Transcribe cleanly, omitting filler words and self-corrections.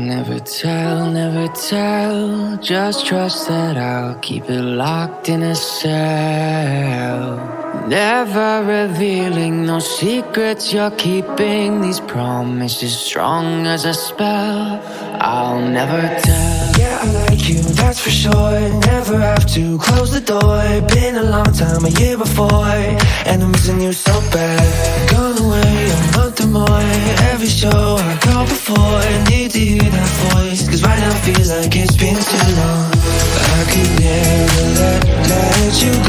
Never tell, never tell. Just trust that I'll keep it locked in a cell. Never revealing no secrets you're keeping. These promises strong as a spell. I'll never tell. Yeah, I like you, that's for sure. Never have to close the door. Been a long time, a year before, and I'm missing you so bad. Gone away a month or more. Every show I go before, I need to hear that voice, cause right now feels like it's been too long. I could never let you